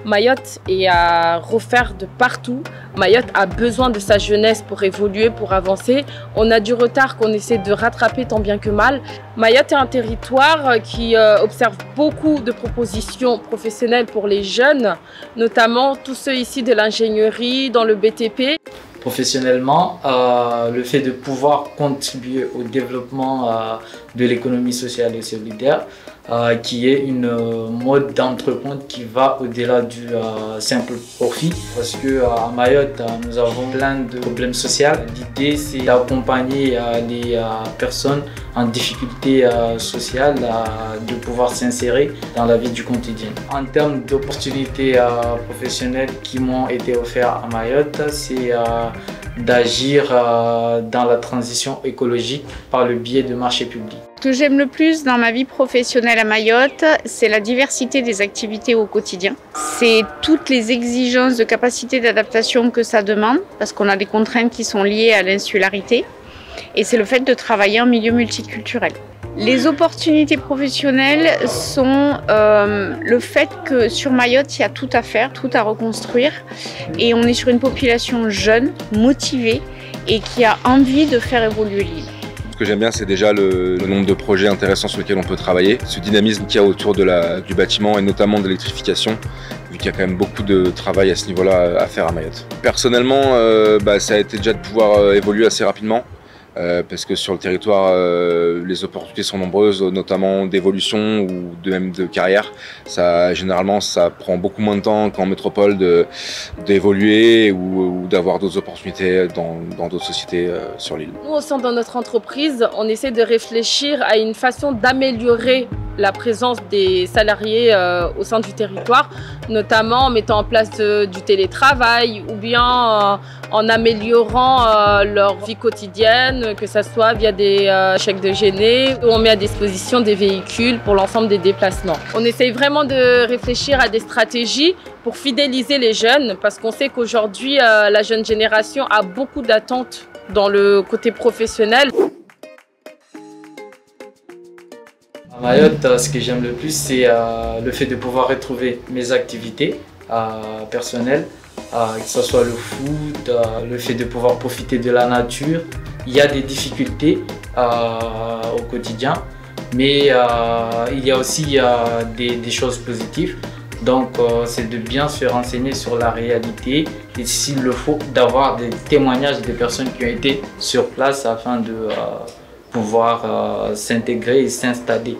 Mayotte est à refaire de partout. Mayotte a besoin de sa jeunesse pour évoluer, pour avancer. On a du retard qu'on essaie de rattraper tant bien que mal. Mayotte est un territoire qui observe beaucoup de propositions professionnelles pour les jeunes, notamment tous ceux ici de l'ingénierie, dans le BTP. Professionnellement, le fait de pouvoir contribuer au développement de l'économie sociale et solidaire, qui est une mode d'entreprendre qui va au-delà du simple profit. Parce qu'à Mayotte, nous avons plein de problèmes sociaux. L'idée, c'est d'accompagner les personnes en difficulté sociale de pouvoir s'insérer dans la vie du quotidien. En termes d'opportunités professionnelles qui m'ont été offertes à Mayotte, c'est d'agir dans la transition écologique par le biais de marchés publics. Ce que j'aime le plus dans ma vie professionnelle à Mayotte, c'est la diversité des activités au quotidien. C'est toutes les exigences de capacité d'adaptation que ça demande, parce qu'on a des contraintes qui sont liées à l'insularité. Et c'est le fait de travailler en milieu multiculturel. Les opportunités professionnelles sont le fait que sur Mayotte, il y a tout à faire, tout à reconstruire. Et on est sur une population jeune, motivée et qui a envie de faire évoluer l'île. Ce que j'aime bien, c'est déjà le nombre de projets intéressants sur lesquels on peut travailler. Ce dynamisme qu'il y a autour du bâtiment et notamment de l'électrification, vu qu'il y a quand même beaucoup de travail à ce niveau-là à faire à Mayotte. Personnellement, ça a été déjà de pouvoir évoluer assez rapidement. Parce que sur le territoire, les opportunités sont nombreuses, notamment d'évolution ou même de carrière. Généralement, ça prend beaucoup moins de temps qu'en métropole d'évoluer ou d'avoir d'autres opportunités dans d'autres sociétés sur l'île. Nous, au sein de notre entreprise, on essaie de réfléchir à une façon d'améliorer la présence des salariés au sein du territoire, notamment en mettant en place du télétravail ou bien en améliorant leur vie quotidienne, que ce soit via des chèques de Géné, où on met à disposition des véhicules pour l'ensemble des déplacements. On essaye vraiment de réfléchir à des stratégies pour fidéliser les jeunes, parce qu'on sait qu'aujourd'hui, la jeune génération a beaucoup d'attentes dans le côté professionnel. À Mayotte, ce que j'aime le plus, c'est le fait de pouvoir retrouver mes activités personnelles, que ce soit le foot, le fait de pouvoir profiter de la nature. Il y a des difficultés au quotidien, mais il y a aussi des choses positives. Donc c'est de bien se renseigner sur la réalité et s'il le faut, d'avoir des témoignages des personnes qui ont été sur place afin de pouvoir s'intégrer et s'installer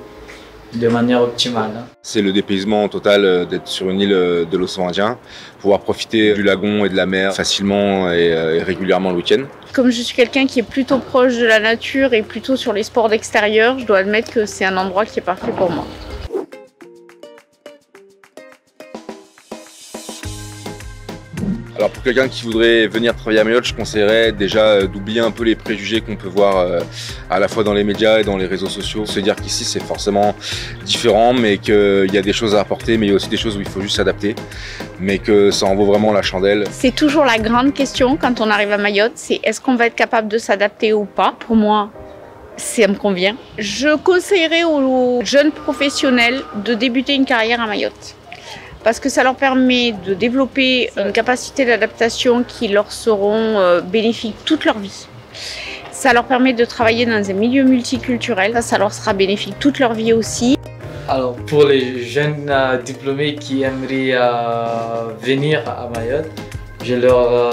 de manière optimale. C'est le dépaysement total d'être sur une île de l'océan Indien, pouvoir profiter du lagon et de la mer facilement et régulièrement le week-end. Comme je suis quelqu'un qui est plutôt proche de la nature et plutôt sur les sports d'extérieur, je dois admettre que c'est un endroit qui est parfait pour moi. Alors pour quelqu'un qui voudrait venir travailler à Mayotte, je conseillerais déjà d'oublier un peu les préjugés qu'on peut voir à la fois dans les médias et dans les réseaux sociaux. Se dire qu'ici c'est forcément différent, mais qu'il y a des choses à apporter, mais il y a aussi des choses où il faut juste s'adapter, mais que ça en vaut vraiment la chandelle. C'est toujours la grande question quand on arrive à Mayotte, c'est est-ce qu'on va être capable de s'adapter ou pas? Pour moi, ça me convient. Je conseillerais aux jeunes professionnels de débuter une carrière à Mayotte, parce que ça leur permet de développer une capacité d'adaptation qui leur seront bénéfiques toute leur vie. Ça leur permet de travailler dans un milieu multiculturel, ça leur sera bénéfique toute leur vie aussi. Alors pour les jeunes diplômés qui aimeraient venir à Mayotte, je leur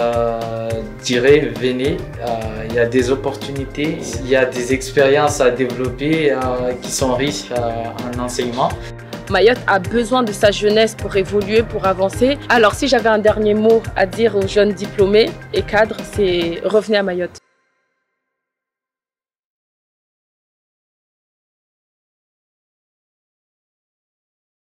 dirais venez, il y a des opportunités, il y a des expériences à développer qui sont riches en enseignement. Mayotte a besoin de sa jeunesse pour évoluer, pour avancer. Alors si j'avais un dernier mot à dire aux jeunes diplômés et cadres, c'est revenez à Mayotte.